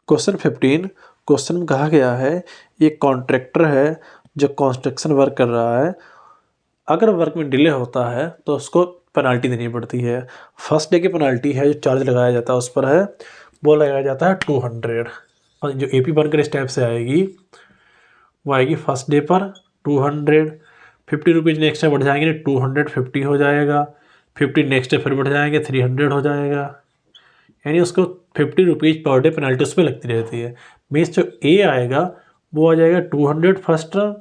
Question 15 question में कहा गया है एक कॉन्ट्रैक्टर है जो कंस्ट्रक्शन वर्क कर रहा है। अगर वर्क में डिले होता है तो उसको पेनाल्टी देनी पड़ती है। फर्स्ट डे की पेनाल्टी है जो चार्ज लगाया जाता है उस पर है वो लगाया जाता है 200। और जो एपी बनकर इस टाइप से आएगी वो आएगी फर्स्ट डे पर 200। 50 रुपीज़ नेक्स्ट डे बढ़ जाएंगे 250 हो जाएगा। 50 नेक्स्ट डे फिर बढ़ जाएंगे 300 हो जाएगा। यानी उसको 50 रुपीज़ पर डे पेनल्टी उस पर लगती रहती है। मीन्स जो ए आएगा वो आ जाएगा 200 फर्स्ट टर्म।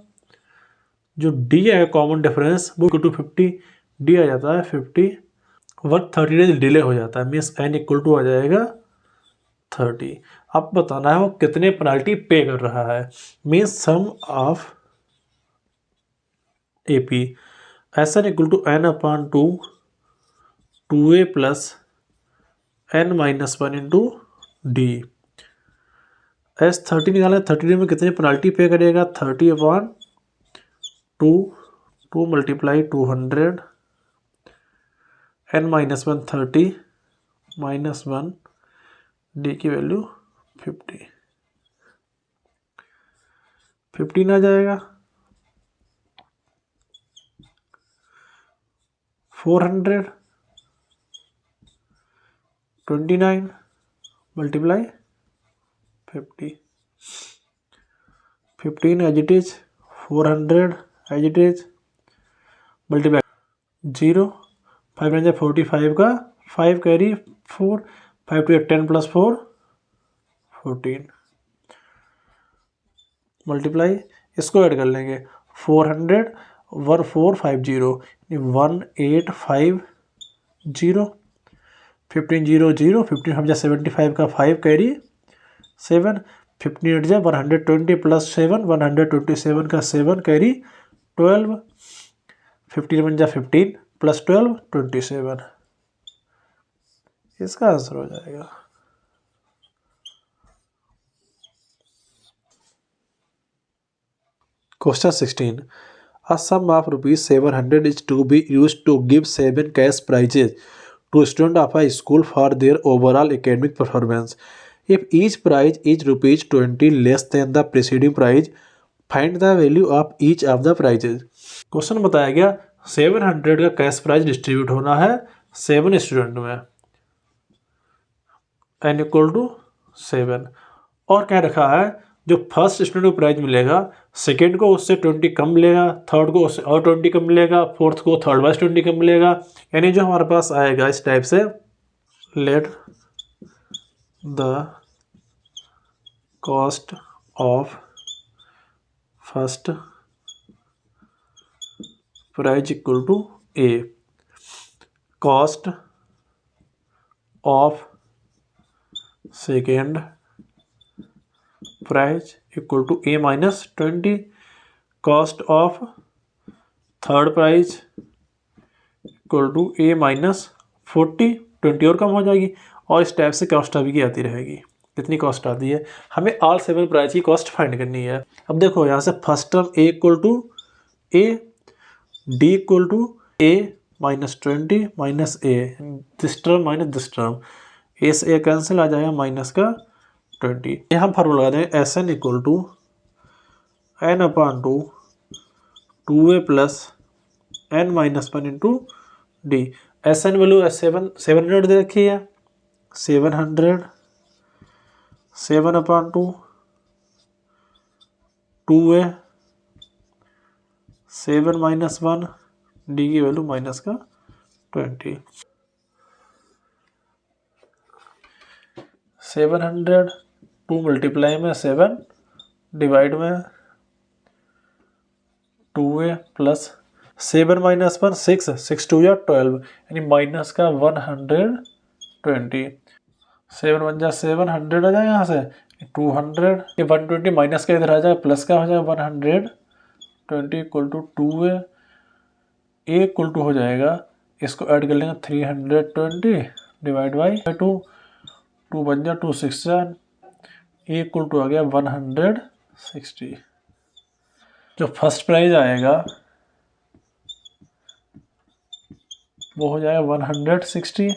जो डी आएगा कॉमन डिफरेंस वो 250 डी आ जाता है 50। वर्क 30 डेज डिले हो जाता है। मीन्स एन इक्वल टू आ जाएगा 30। अब बताना है वो कितने पेनल्टी पे कर रहा है। Means sum of A P S N equal to N upon 2 a plus n-1 into D. S 30 निकाला 30 में कितने पेनल्टी पे करेगा 30/2 2 मल्टीप्लाई 200 n-1 30 -1 डी की वैल्यू 15 आ जाएगा। 429 multiply 50 15 as it is 400 as it is multiply 0 5 9 45 का 5 कैरी 4 5 2 10 प्लस 4 14 मल्टीप्लाई इसको ऐड कर लेंगे 400 1450 1850 15 0 0 15 हम 75 का 5 कैरी 7 15 8 120 प्लस 7 127 का 7 कैरी 12 15 1 15 प्लस 12 27। इसका आंसर हो जाएगा। Question 16 A sum of rupees 700 is to be used to give 7 cash prizes to students of a school for their overall academic performance. If each prize is rupees 20 less than the preceding prize, find the value of each of the prizes. Question बताया गया 700 का cash prize distribute होना है 7 student में n equal to 7 और क्या रखा है जो फर्स्ट स्टूडेंट को प्राइज मिलेगा सेकेंड को उससे 20 कम मिलेगा, थर्ड को उससे और 20 कम मिलेगा, फोर्थ को थर्ड वाइज 20 कम मिलेगा। यानी जो हमारे पास आएगा इस टाइप से let the cost of first prize equal to A, cost of second prize equal to A minus 20, cost of third prize equal to A minus 40 20 और कम हो जाएगी और इस टाइप से कॉस्ट अभी की आती रहेगी। कितनी कॉस्ट आती है हमें ऑल 7 प्राइज की कॉस्ट फाइंड करनी है। अब देखो यहाँ से first term a equal to a, d equal to A minus 20 minus a, this term minus this term, a से ए कैंसिल आ जाएगा माइनस का 20। यहाँ फार्मूला लगा देंगे S N equal to N upon 2 a plus n-1 into D. S N value 700 दे रखी है 700 7 upon 2 a 7 -1 D की वैल्यू माइनस का 20। 700 2 मल्टीप्लाई में 7 डिवाइड में 2a प्लस 7 -1 6 6 2 या 12 यानी माइनस का 120। 7 1 जा 7 100 आ जाएगा यहाँ से 200, ये 120 माइनस का इधर आ जाएगा प्लस का हो जाएगा 120 equal to 2a, A equal to हो जाएगा इसको ऐड कर लेंगे 320 डिवाइड बाई 2 2 बन जा 2 6 जा, ए इक्वल टू आ गया 160। जो फर्स्ट प्राइज आएगा वो हो जाएगा 160,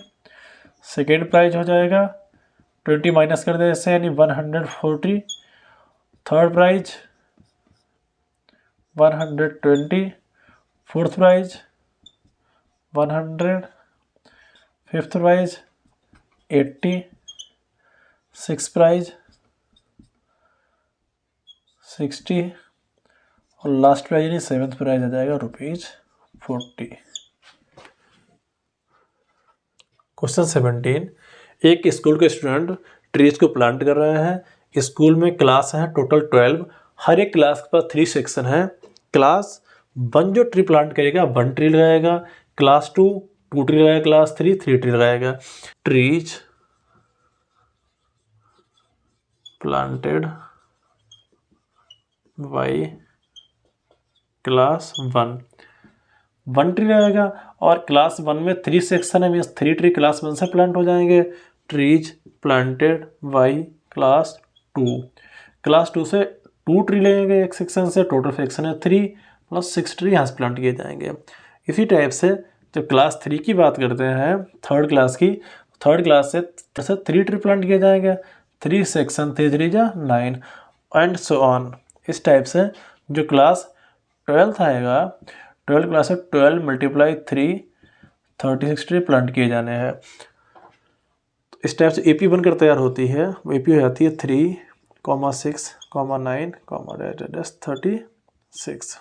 सेकेंड प्राइज हो जाएगा 20 माइनस कर दे इससे, यानी 140। Third prize 120। Fourth prize 100। Fifth prize 80। Six prize 60। और लास्ट प्राइज यानी सेवन्थ प्राइज आ जाएगा ₹40। क्वेश्चन 17। एक स्कूल के स्टूडेंट ट्रीज को प्लांट कर रहे हैं। स्कूल में क्लास है टोटल 12। हर एक क्लास के पास 3 सेक्शन है। क्लास 1 जो ट्री प्लांट करेगा 1 ट्री लगाएगा। क्लास 2 2 ट्री लगाएगा। क्लास 3 3 ट्री लगाएगा। Trees planted by class 1 tree रहेगा। और क्लास 1 में 3 सेक्शन है, मीन्स 3 ट्री क्लास 1 से प्लांट हो जाएंगे। Trees planted by class 2। Class 2 से 2 ट्री लेंगे एक सेक्शन से, टोटल सेक्शन है 3 प्लस 6 ट्री यहाँ से प्लांट किए जाएंगे। इसी टाइप से जब क्लास 3 की बात करते हैं, थर्ड क्लास की, थर्ड क्लास से 3 ट्री प्लांट किए जाएंगे। 3 सेक्शन 3 3 जा 9 एंड सो ऑन। इस टाइप से जो क्लास 12th आएगा, 12 क्लास से 12 मल्टीप्लाई 3 36 ट्री प्लांट किए जाने हैं। तो इस टाइप से AP बनकर तैयार होती है। AP हो जाती है 3, 6, 9, 36।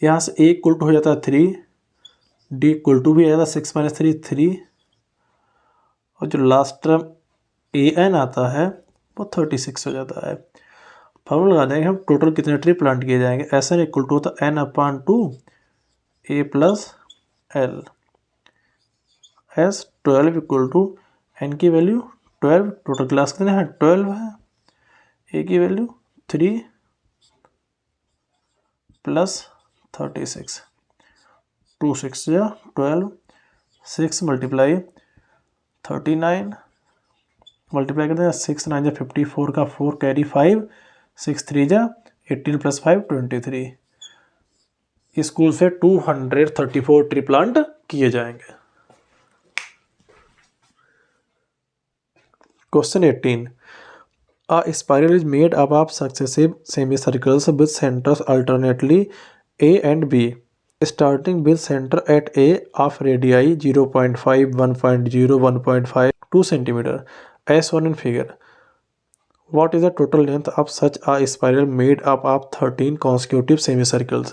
यहाँ से A इक्वल टू हो जाता है 3, D इक्वल टू भी आ जाता है 6 - 3 3, और जो लास्ट टर्म AN आता है वो 36 हो जाता है। फॉर्मूला लगा देंगे हम, टोटल कितने ट्री प्लांट किए जाएंगे। SN इक्वल टू होता है N/2 A + L। S 12 equal to N की वैल्यू 12, टोटल क्लास कितने हैं 12 है। A की वैल्यू 3 + 36, 2 6 या 12, 6 मल्टीप्लाई 39 मल्टीप्लाई करते हैं 6 9 या 54 का 4 कैरी 5, 6 3 जा 18 + 5 23। स्कूल से 234 ट्री प्लांट किए जाएंगे। Question 18। A spiral is made up of successive semicircles with centers alternately A and B, starting with center at A of radii 0.5, 1.0, 1.5, 2 cm, as shown in figure. What is the total length of such a spiral made up of 13 consecutive semicircles?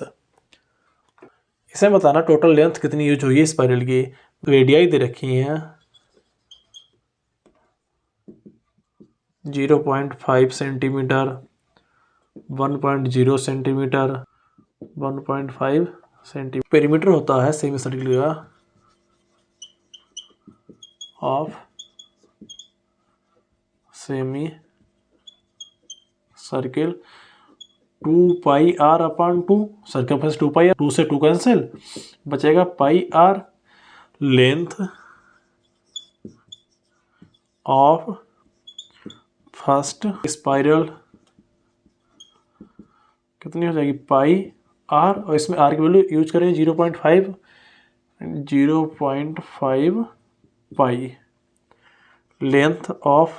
इसे बताना total length कितनी use हुई है spiral की। Radii दे रखी हैं 0.5 centimetre, 1.0 centimetre, 1.5 centimetre. Perimeter होता है सेमी सर्किल का of semi circle 2πr/2। Circumference 2πr, 2 से 2 कैंसिल, बचेगा πr। Length of first spiral कितनी हो जाएगी πr, और इसमें r की वैल्यू यूज करें 0.5 पाई। लेंथ ऑफ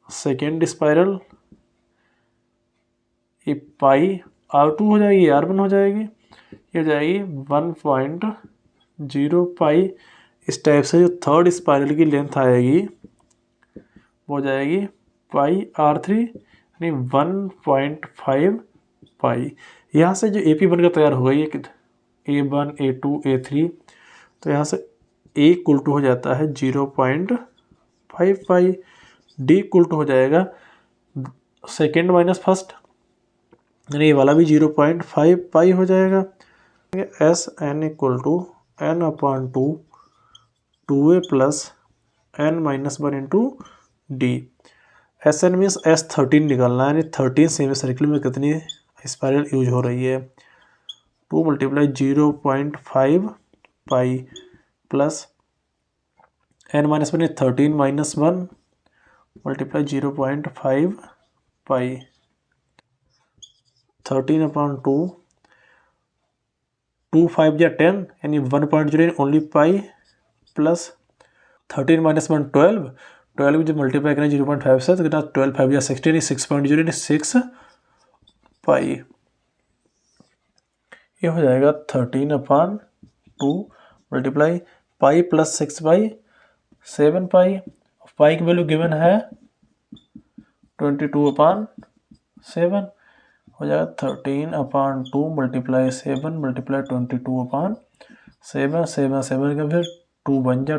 सेकेंड स्पाइरल ये πr2 हो जाएगी, r1 हो जाएगी, ये हो जाएगी 1.0 पाई। इस टाइप से जो थर्ड स्पाइरल की लेंथ आएगी वो हो जाएगी πr3 यानी 1.5 पाई। यहाँ से जो AP बनकर तैयार हो गई है A1 A2 A3, तो यहाँ से A इक्वल टू हो जाता है 0.5 पाई। D इक्वल टू हो जाएगा सेकेंड माइनस फर्स्ट, यानी ये वाला भी 0.5 पाई हो जाएगा। SN equal to N/2 2A + N-1 into D। SN means S13 निकालना है, यानी 13 सेमी सर्किल में कितनी स्पाइरल यूज हो रही है। 2 × 0.5 पाई प्लस N-1 13 - 1 मल्टीप्लाई 0.5 पाई। 13/2 2 5 या 10 यानी 1.0 ओनली पाई प्लस 13 - 1 12, 12 जब मल्टीप्लाई करें 0.5 से तो कितना 12 5 या 16 6.0 6 पाई, ये हो जाएगा 13/2 मल्टीप्लाई पाई प्लस 6 पाई 7 पाई। पाई की वैल्यू गिवन है 22/7, हो जाएगा 13/2 मल्टीप्लाई 7 मल्टीप्लाई 22/7, 7 का फिर 2 बन जा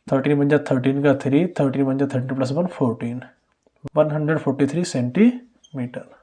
13 बन जा 13 का 3, 13 बन जा 13 + 1 14, 143 सेंटीमीटर।